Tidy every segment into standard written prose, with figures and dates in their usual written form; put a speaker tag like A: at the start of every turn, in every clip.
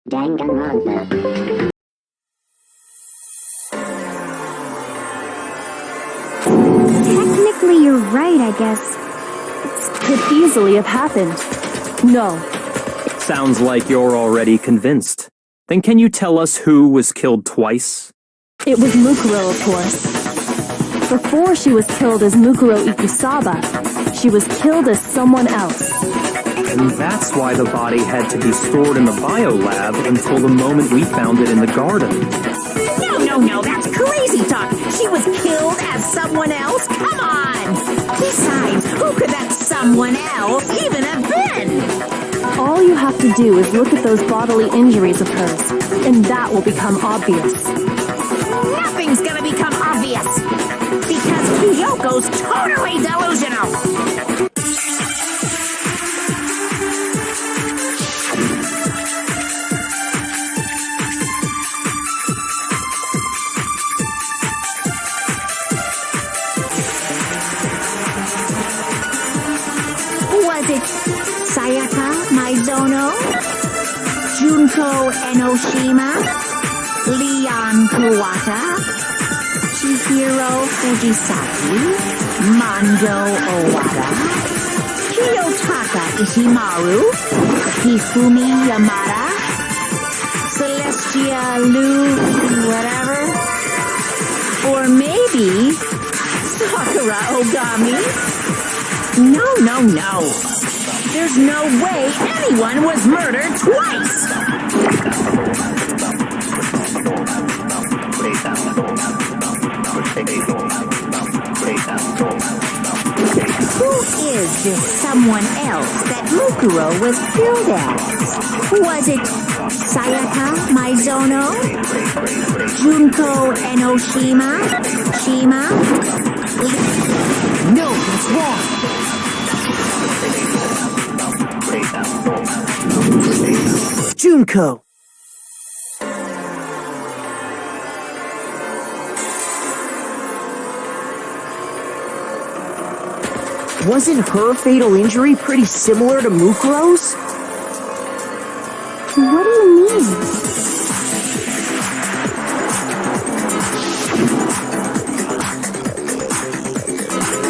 A: Danganronpa.
B: Technically, you're right, I guess. It could easily have happened. No.
C: Sounds like you're already convinced. Then can you tell us who was killed twice?
B: It was Mukuro, of course. Before she was killed as Mukuro Ikusaba, she was killed as someone else.
C: And that's why the body had to be stored in the biolab until the moment we found it in the garden.
D: No, that's crazy talk. She was killed as someone else? Come on! Besides, who could that someone else even have been?
B: All you have to do is look at those bodily injuries of hers, and that will become obvious.
D: Nothing's gonna become obvious, because Kyuyoko's totally delusional. Was it Sayaka Maizono, Junko Enoshima, Leon Kawata, Chihiro Fujisaki, Mondo Owada, Kiyotaka Ishimaru, Hifumi Yamada, Celestia Lu, whatever, or maybe Sakura Ogami? No. There's no way anyone was murdered twice! Who is this someone else that Mukuro was killed as? Was it Sayaka Maizono? Junko Enoshima? Shima?
E: No, that's wrong! Junko! Wasn't her fatal injury pretty similar to Mukuro's?
B: What do you mean?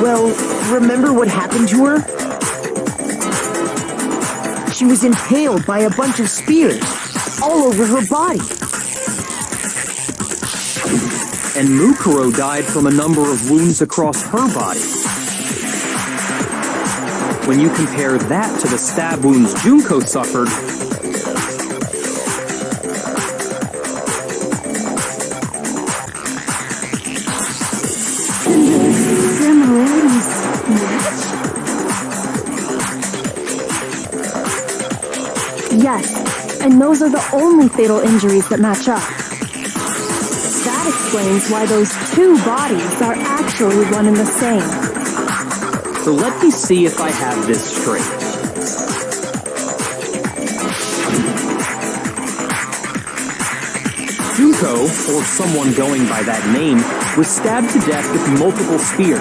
E: Well, remember what happened to her? She was impaled by a bunch of spears, all over her body.
C: And Mukuro died from a number of wounds across her body. When you compare that to the stab wounds Junko suffered,
B: Similarities match? Yes, and those are the only fatal injuries that match up. That explains why those two bodies are actually one and the same.
C: so let me see if I have this straight. Junko, or someone going by that name, was stabbed to death with multiple spears.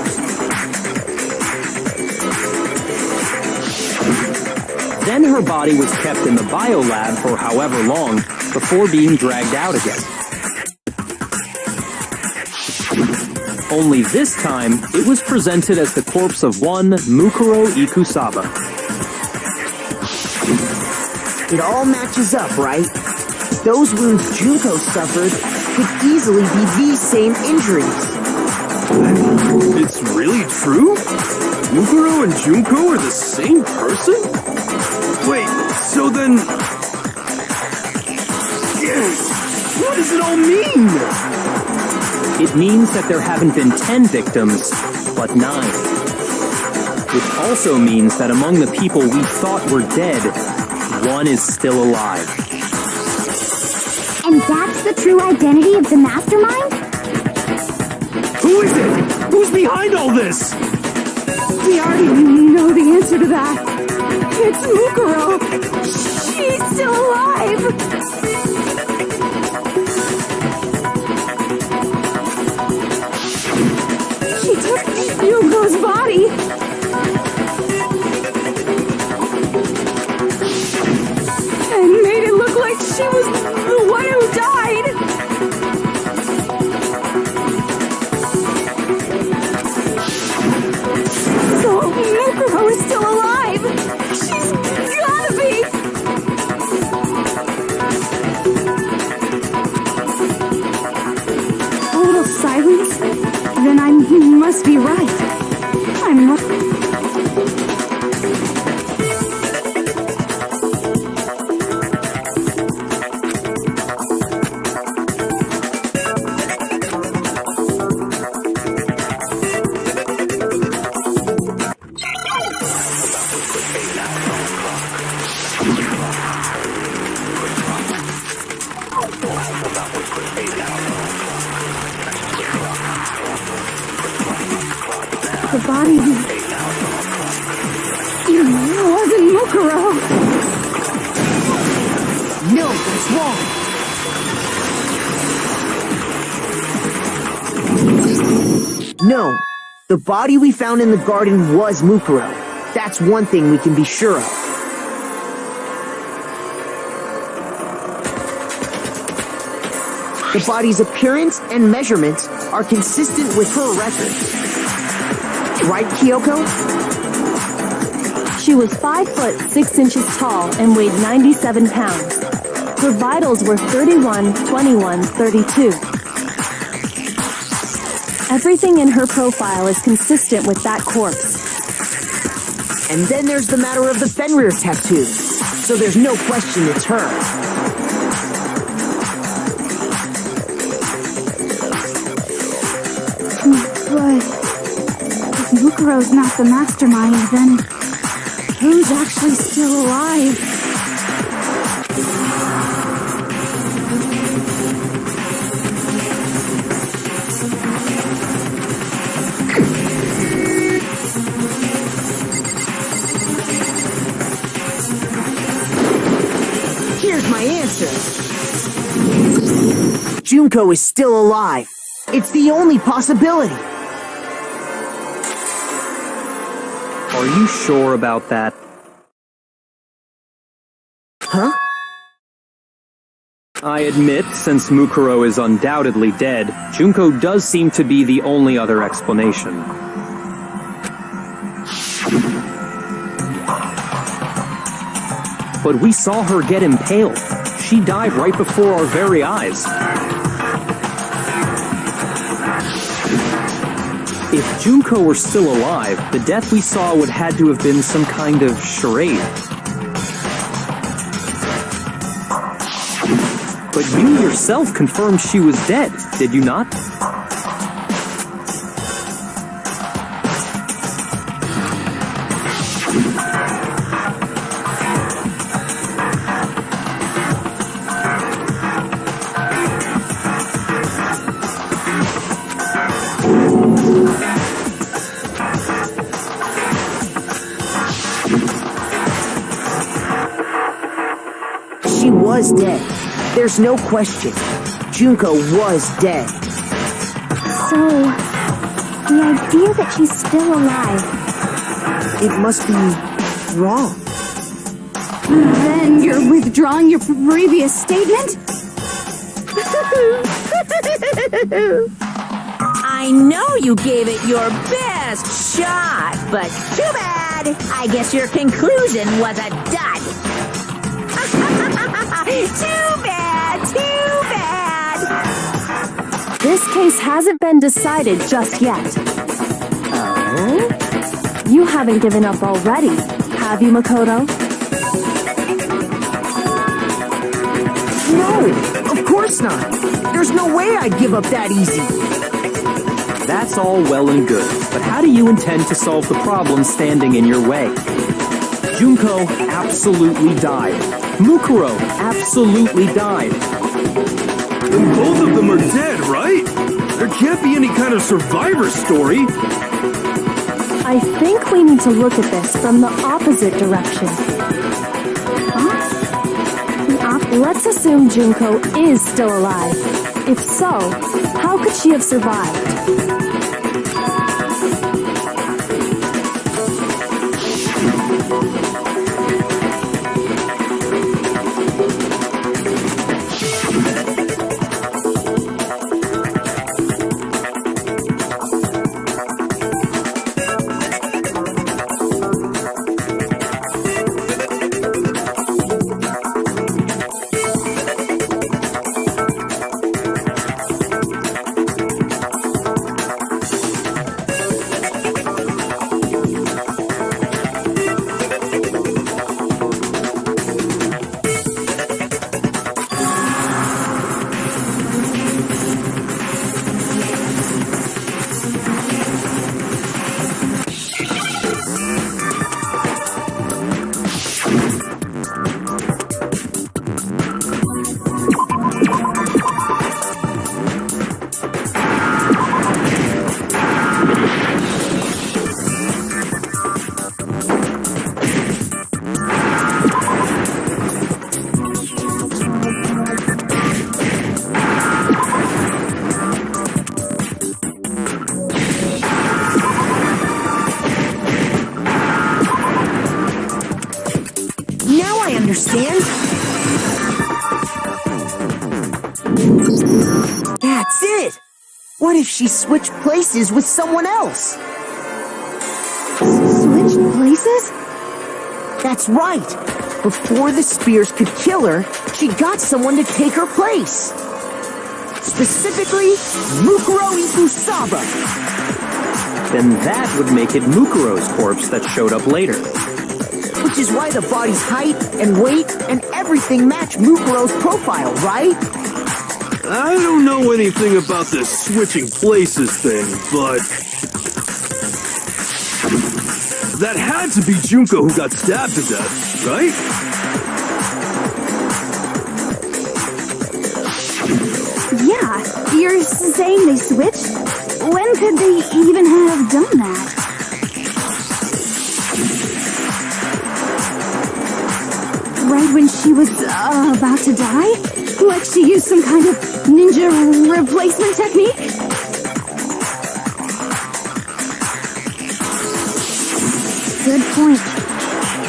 C: Then her body was kept in the biolab for however long before being dragged out again. Only this time, it was presented as the corpse of one Mukuro Ikusaba.
E: It all matches up, right? Those wounds Junko suffered could easily be these same injuries.
F: It's really true? Mukuro and Junko are the same person? Wait, so then... What does it all mean?
C: It means that there haven't been 10 victims, but 9. Which also means that among the people we thought were dead, one is still alive.
A: And that's the true identity of the mastermind?
F: Who is it? Who's behind all this?
B: We already know the answer to that. It's Mukuro. She's still alive. She took Junko's body. And made it look like she was the one who died. So Mukuro is still alive! She's gotta be! A little silence? Then I must be right. I'm not... The body wasn't Mukuro.
E: No, that's wrong. No, the body we found in the garden was Mukuro. That's one thing we can be sure of. The body's appearance and measurements are consistent with her records. Right, Kyoko?
B: She was 5 foot 6 inches tall and weighed 97 pounds. Her vitals were 31, 21, 32. Everything in her profile is consistent with that corpse.
E: And then there's the matter of the Fenrir tattoo. So there's no question it's her.
B: But if Mukuro's not the mastermind, then who's actually still alive?
E: Here's my answer. Junko is still alive. It's the only possibility.
C: Are you sure about that?
E: Huh?
C: I admit, since Mukuro is undoubtedly dead, Junko does seem to be the only other explanation. But we saw her get impaled. She died right before our very eyes. If Junko were still alive, the death we saw would had to have been some kind of charade. But you yourself confirmed she was dead, did you not?
E: She was dead. There's no question. Junko was dead.
A: So, the idea that she's still alive.
E: It must be wrong.
B: Then you're withdrawing your previous statement?
D: I know you gave it your best shot, but too bad. I guess your conclusion was a dud. Too bad, too bad.
B: This case hasn't been decided just yet. Oh? You haven't given up already, have you, Makoto?
E: No, of course not. There's no way I'd give up that easy.
C: That's all well and good, but how do you intend to solve the problem standing in your way? Junko absolutely died. Mukuro absolutely died.
F: Then both of them are dead, right? There can't be any kind of survivor story.
B: I think we need to look at this from the opposite direction. Let's assume Junko is still alive. If so, how could she have survived?
E: Understand? That's it! What if she switched places with someone else?
A: Switched places?
E: That's right! Before the spears could kill her, she got someone to take her place. Specifically, Mukuro Ikusaba.
C: Then that would make it Mukuro's corpse that showed up later.
E: Which is why the body's height and weight and everything match Mukuro's profile, right?
F: I don't know anything about this switching places thing, but that had to be Junko who got stabbed to death, right?
A: Yeah, you're saying they switched? When could they even have done that? Right when she was about to die? Like she used some kind of ninja replacement technique? Good point.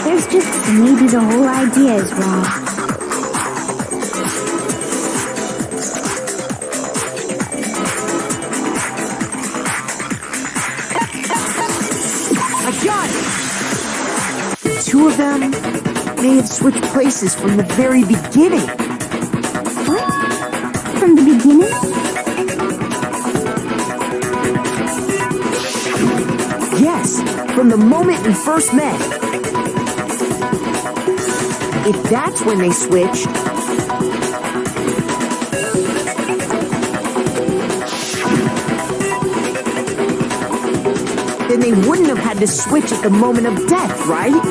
A: There's just maybe the whole idea is wrong.
E: I got it! Two of them may have switched places from the very beginning.
A: What? From the beginning?
E: Yes, from the moment we first met. If that's when they switched, then they wouldn't have had to switch at the moment of death, right?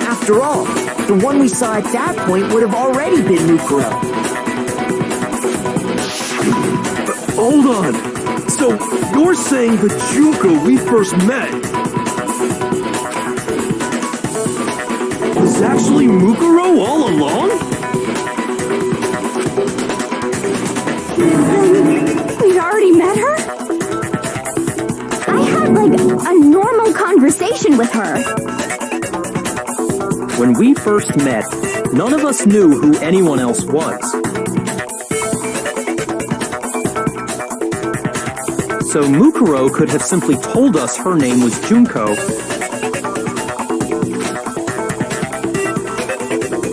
E: After all, the one we saw at that point would have already been Mukuro.
F: Hold on. So, you're saying the Junko we first met was actually Mukuro all along?
A: We'd already met her? I had, like, a normal conversation with her.
C: When we first met, none of us knew who anyone else was. So Mukuro could have simply told us her name was Junko,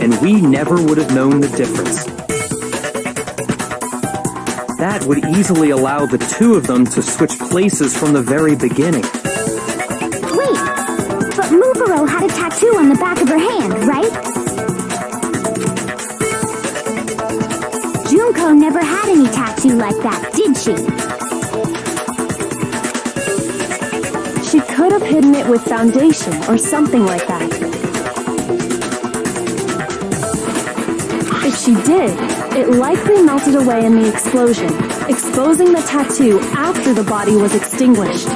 C: and we never would have known the difference. That would easily allow the two of them to switch places from the very beginning.
A: Wait, but Mukuro had a tattoo on the back of her hand, right? Junko never had any tattoo like that, did she?
B: She could have hidden it with foundation or something like that. If she did, it likely melted away in the explosion. exposing the tattoo after the body was extinguished.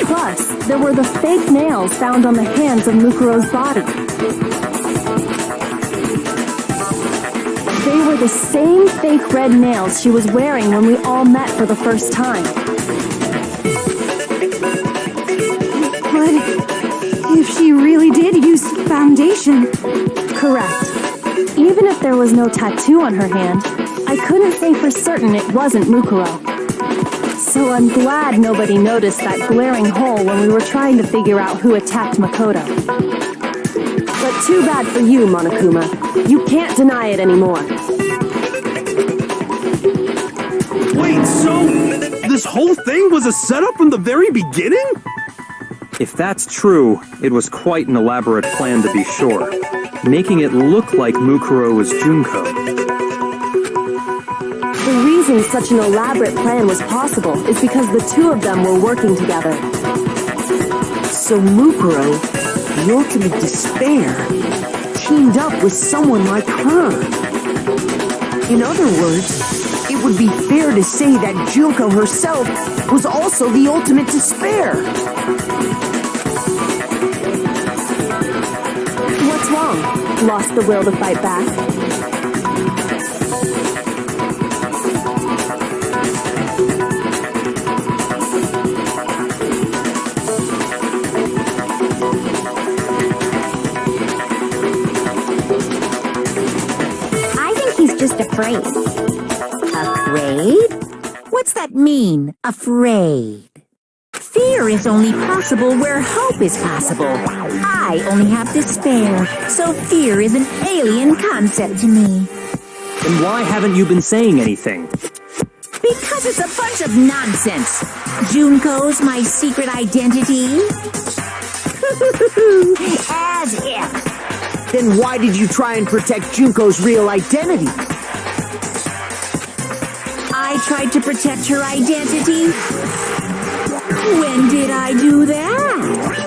B: Plus, there were the fake nails found on the hands of Mukuro's body. They were the same fake red nails she was wearing when we all met for the first time.
A: But if she really did use foundation...
B: Correct. Even if there was no tattoo on her hand, I couldn't say for certain it wasn't Mukuro. So I'm glad nobody noticed that glaring hole when we were trying to figure out who attacked Makoto. But too bad for you, Monokuma. You can't deny it anymore.
F: Wait, so this whole thing was a setup from the very beginning?
C: If that's true, it was quite an elaborate plan to be sure, making it look like Mukuro was Junko.
B: The reason such an elaborate plan was possible is because the two of them were working together.
E: So Mukuro, the ultimate despair, teamed up with someone like her. In other words, it would be fair to say that Junko herself was also the ultimate despair.
B: What's wrong? Lost the will to fight back?
D: I think he's just afraid. Afraid? What's that mean, afraid? Fear is only possible where hope is possible. I only have despair, so fear is an alien concept to me.
C: Then why haven't you been saying anything?
D: Because it's a bunch of nonsense. Junko's my secret identity? As if.
E: Then why did you try and protect Junko's real identity?
D: I tried to protect her identity? When did I do that?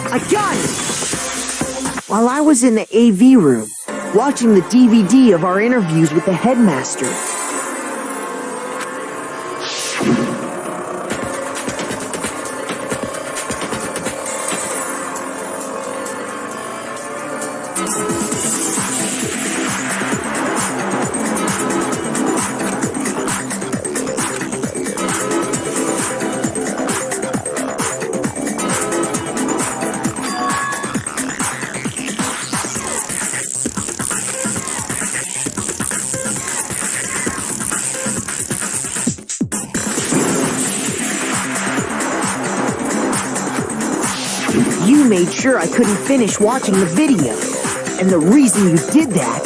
E: I got it! While I was in the AV room, watching the DVD of our interviews with the headmaster, you made sure I couldn't finish watching the video. And the reason you did that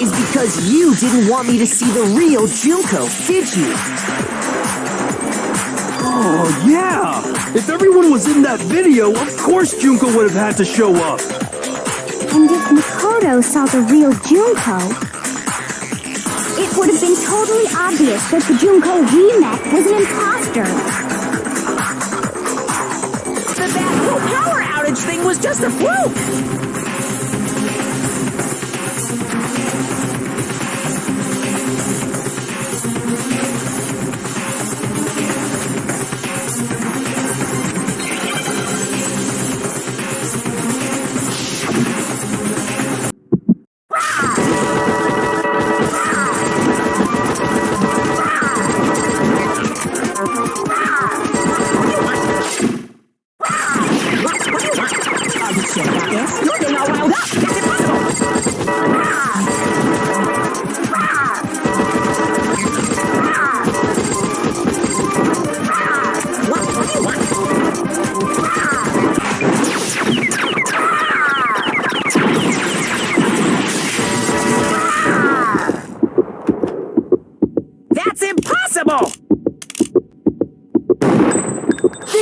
E: is because you didn't want me to see the real Junko, did you?
F: Oh, yeah! If everyone was in that video, of course Junko would have had to show up.
A: And if Makoto saw the real Junko, it would have been totally obvious that the Junko we met was an imposter.
D: That whole power outage thing was just a fluke! Yes,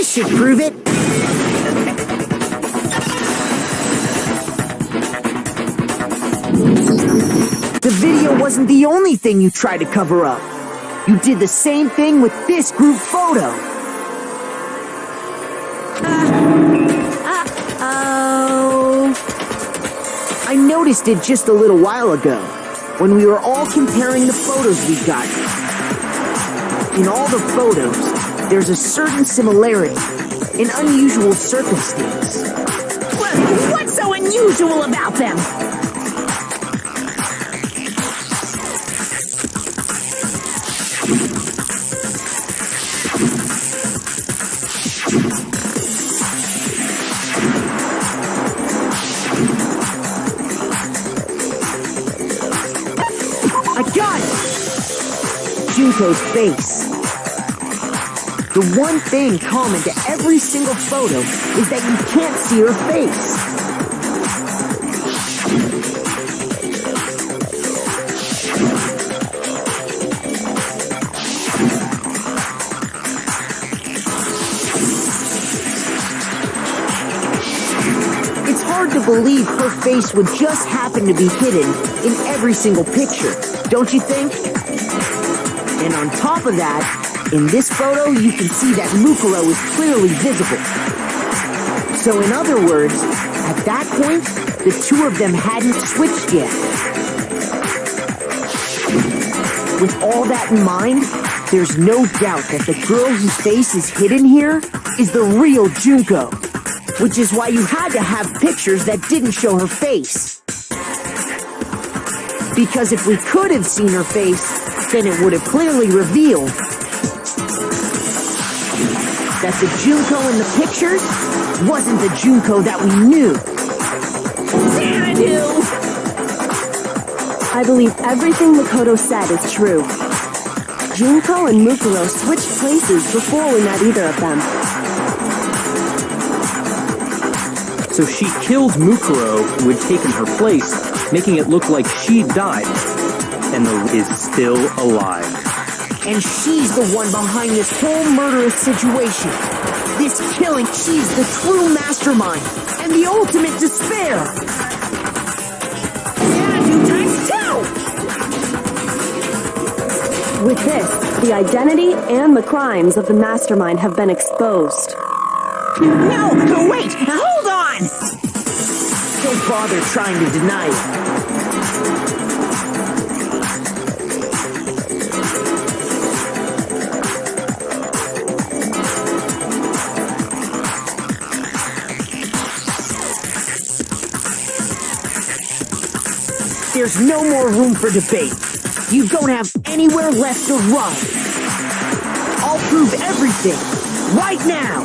E: This should prove it. The video wasn't the only thing you tried to cover up. You did the same thing with this group photo.
D: Oh.
E: I noticed it just a little while ago, when we were all comparing the photos we got. In all the photos, there's a certain similarity, an unusual circumstance.
D: What's so unusual about them?
E: I got it! Junko's face. The one thing common to every single photo is that you can't see her face. It's hard to believe her face would just happen to be hidden in every single picture, don't you think? And on top of that, in this photo, you can see that Mukuro is clearly visible. So in other words, at that point, the two of them hadn't switched yet. With all that in mind, there's no doubt that the girl whose face is hidden here is the real Junko, which is why you had to have pictures that didn't show her face. Because if we could have seen her face, then it would have clearly revealed that the Junko in the pictures wasn't the Junko that we knew.
D: Xanadu!
B: I believe everything Makoto said is true. Junko and Mukuro switched places before we met either of them.
C: So she killed Mukuro, who had taken her place, making it look like she'd died, and is still alive.
E: And she's the one behind this whole murderous situation. This killing, she's the true mastermind and the ultimate despair.
D: Xanadu times 2!
B: With this, the identity and the crimes of the mastermind have been exposed.
D: No, wait, hold on!
E: Don't bother trying to deny it. There's no more room for debate. You don't have anywhere left to run. I'll prove everything, right now.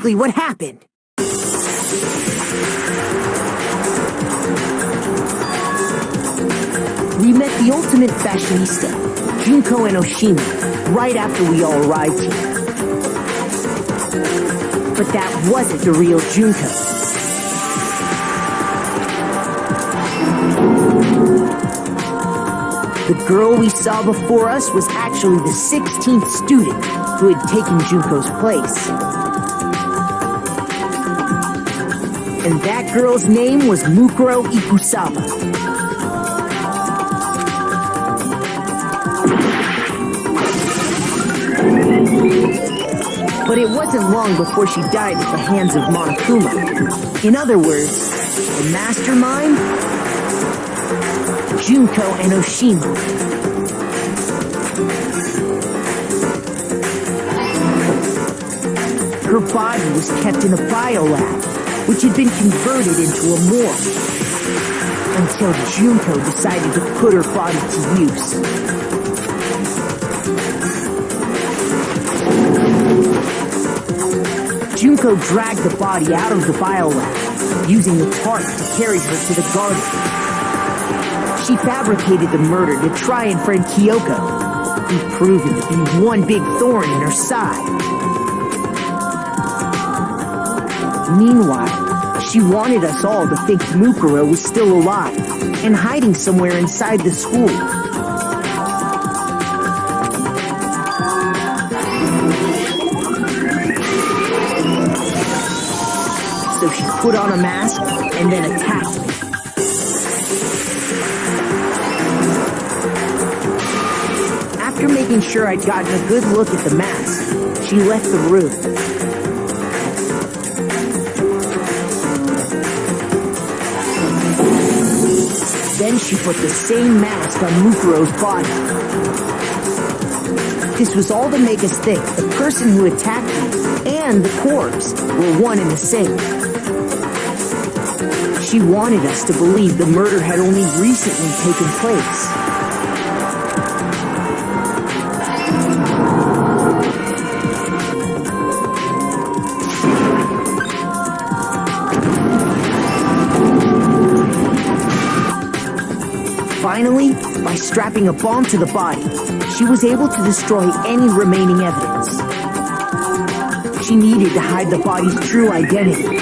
E: exactly what happened. We met the ultimate fashionista, Junko and Oshima, right after we all arrived here. But that wasn't the real Junko. The girl we saw before us was actually the 16th student who had taken Junko's place. And that girl's name was Mukuro Ikusawa. But it wasn't long before she died at the hands of Monokuma. In other words, the mastermind, Junko and Oshima. Her body was kept in a biolab, which had been converted into a morgue, until Junko decided to put her body to use. Junko dragged the body out of the biolab, using the tarp to carry her to the garden. She fabricated the murder to try and friend Kyoko, who proved to be one big thorn in her side. Meanwhile, she wanted us all to think Mukuro was still alive and hiding somewhere inside the school. So she put on a mask and then attacked me. After making sure I'd gotten a good look at the mask, she left the room. Then she put the same mask on Mukuro's body. This was all to make us think the person who attacked me and the corpse were one and the same. She wanted us to believe the murder had only recently taken place. Finally, by strapping a bomb to the body, she was able to destroy any remaining evidence. She needed to hide the body's true identity.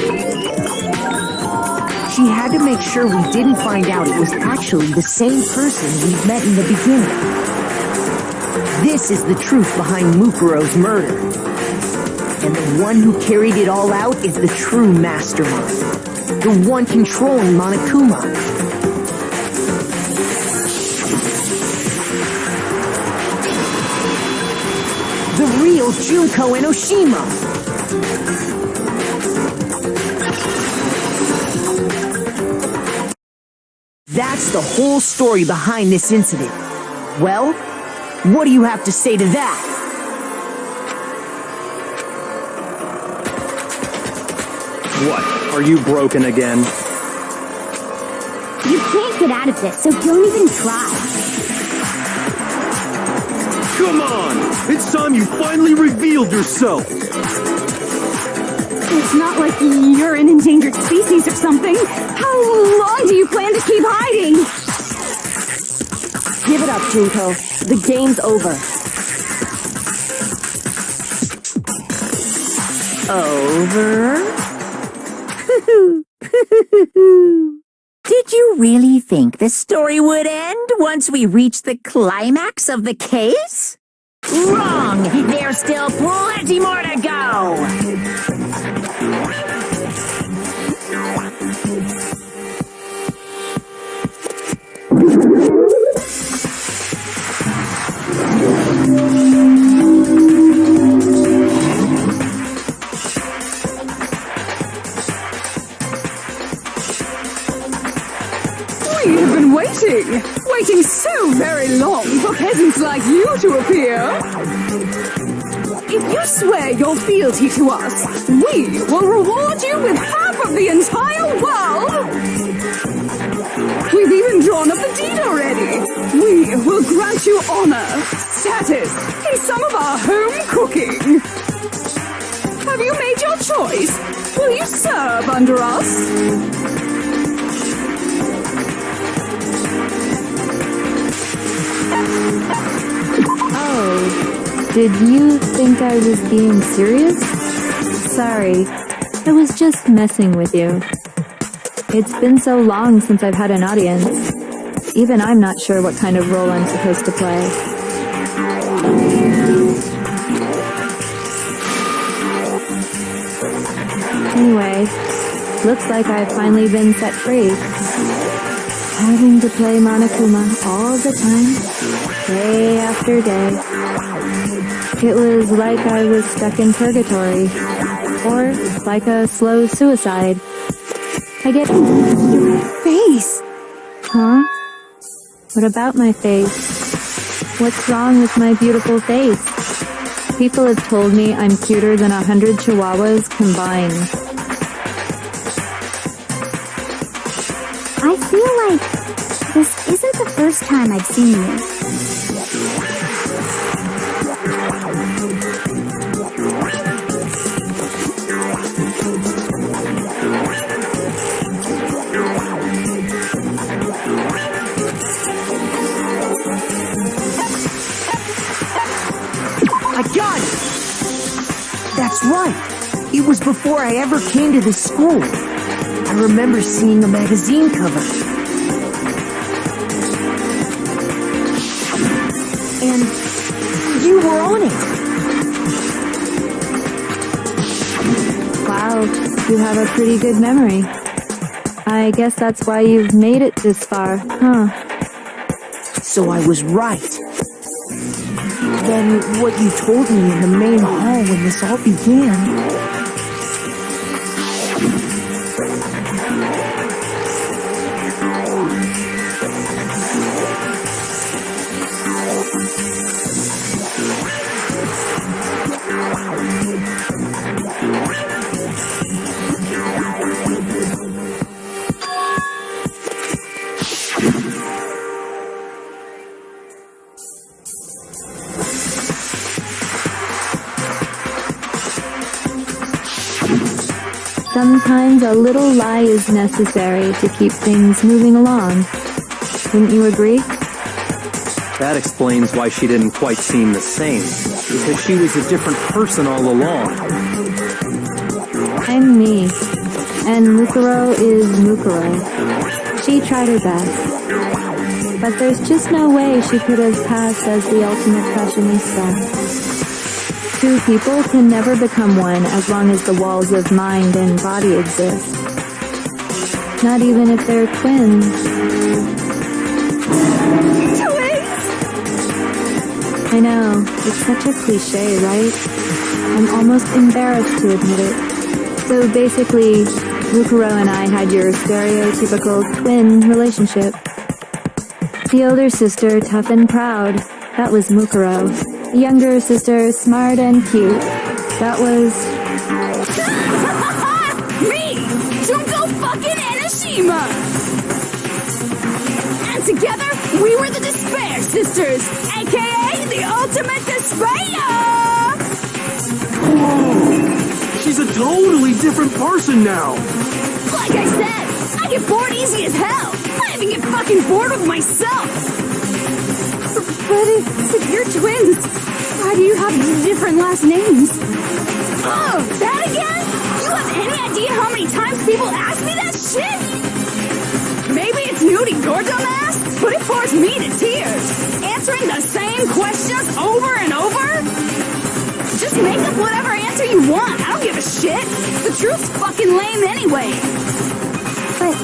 E: She had to make sure we didn't find out it was actually the same person we'd met in the beginning. This is the truth behind Mukuro's murder. And the one who carried it all out is the true mastermind. The one controlling Monokuma. The real Junko and Oshima! That's the whole story behind this incident. Well, what do you have to say to that?
C: What? Are you broken again?
A: You can't get out of this, so don't even try.
F: Come on! It's time you finally revealed yourself!
B: It's not like you're an endangered species or something. How long do you plan to keep hiding? Give it up, Junko. The game's over.
D: Over? Did you really think the story would end once we reached the climax of the case? Wrong! There's still plenty more to go!
B: We have been waiting so very long for peasants like you to appear. If you swear your fealty to us, we will reward you with half of the entire world. We've even drawn up the deed already. We will grant you honor, status, and some of our home cooking.
G: Have you made your choice? Will you serve under us?
B: Oh, did you think I was being serious? Sorry, I was just messing with you. It's been so long since I've had an audience. Even I'm not sure what kind of role I'm supposed to play. Anyway, looks like I've finally been set free. Having to play Monokuma all the time, day after day. It was like I was stuck in purgatory, or like a slow suicide. I get your face. Huh? What about my face? What's wrong with my beautiful face? People have told me I'm cuter than 100 chihuahuas combined.
A: I feel like this isn't the first time I've seen you.
E: I got it! That's right. It was before I ever came to this school. I remember seeing a magazine cover. And you were on it.
B: Wow, you have a pretty good memory. I guess that's why you've made it this far, huh?
E: So I was right. Then what you told me in the main hall when this all began...
B: Sometimes a little lie is necessary to keep things moving along. Wouldn't you agree?
C: That explains why she didn't quite seem the same, because she was a different person all along.
B: I'm me, and Mukuro is Mukuro. She tried her best, but there's just no way she could have passed as the ultimate fashionista. Two people can never become one as long as the walls of mind and body exist. Not even if they're twins. I know, it's such a cliche, right? I'm almost embarrassed to admit it. So basically, Mukuro and I had your stereotypical twin relationship. The older sister, tough and proud, that was Mukuro. The younger sister, smart and cute, that was...
G: Me! Junko fucking Enoshima! And together, we were the Despair Sisters, aka the Ultimate Despair!
F: Whoa! She's a totally different person now!
G: Like I said, I get bored easy as hell! I even get fucking bored with myself! But if you're twins, why do you have different last names? Oh, that again? You have any idea how many times people ask me that shit? Maybe it's new to your dumb ass, but it forced me to tears. Answering the same questions over and over? Just make up whatever answer you want. I don't give a shit. The truth's fucking lame anyway.
A: But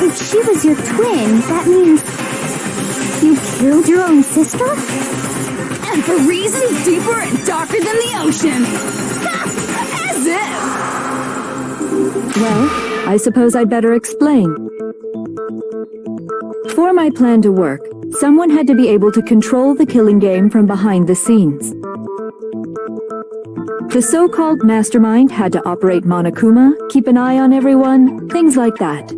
A: if she was your twin, that means you killed your own sister?
G: And for reasons deeper and darker than the ocean. As if.
B: Well, I suppose I'd better explain. For my plan to work, someone had to be able to control the killing game from behind the scenes. The so-called mastermind had to operate Monokuma, keep an eye on everyone, things like that.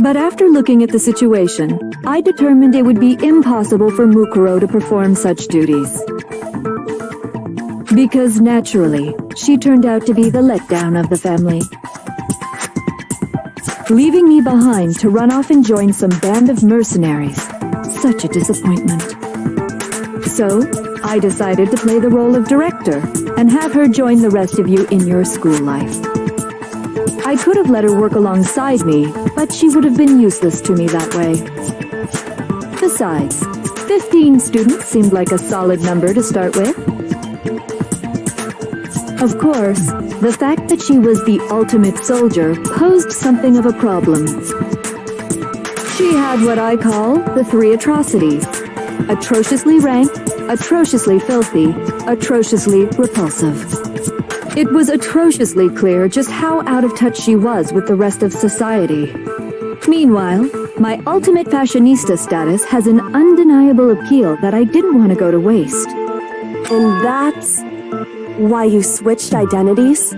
B: But after looking at the situation, I determined it would be impossible for Mukuro to perform such duties. Because naturally, she turned out to be the letdown of the family. Leaving me behind to run off and join some band of mercenaries. Such a disappointment. So, I decided to play the role of director and have her join the rest of you in your school life. I could have let her work alongside me, but she would have been useless to me that way. Besides, 15 students seemed like a solid number to start with. Of course, the fact that she was the ultimate soldier posed something of a problem. She had what I call the three atrocities: atrociously rank, atrociously filthy, atrociously repulsive. It was atrociously clear just how out of touch she was with the rest of society. Meanwhile, my ultimate fashionista status has an undeniable appeal that I didn't want to go to waste.
H: And that's why you switched identities?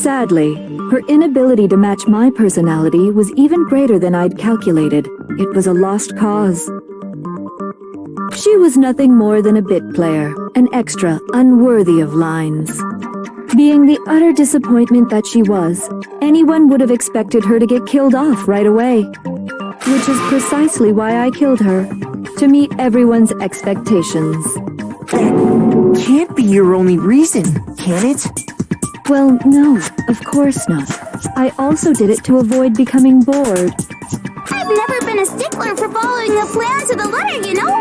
B: Sadly, her inability to match my personality was even greater than I'd calculated. It was a lost cause. She was nothing more than a bit player, an extra unworthy of lines. Being the utter disappointment that she was, anyone would have expected her to get killed off right away. Which is precisely why I killed her, to meet everyone's expectations.
E: That can't be your only reason, can it?
B: Well, no, of course not. I also did it to avoid becoming bored.
A: I've never been a stickler for following a plan to the letter, you know?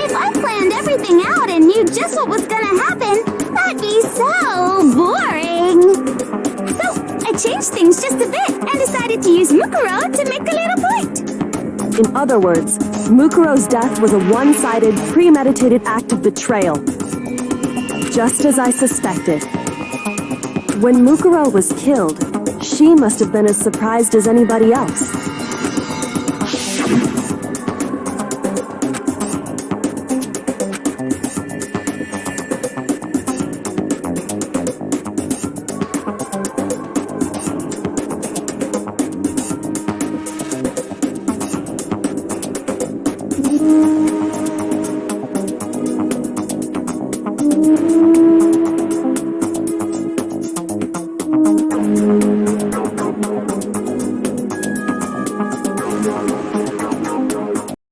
A: If I planned everything out and knew just what was gonna happen, that'd be so boring. So, I changed things just a bit and decided to use Mukuro to make a little point.
H: In other words, Mukuro's death was a one-sided, premeditated act of betrayal. Just as I suspected. When Mukuro was killed, she must have been as surprised as anybody else.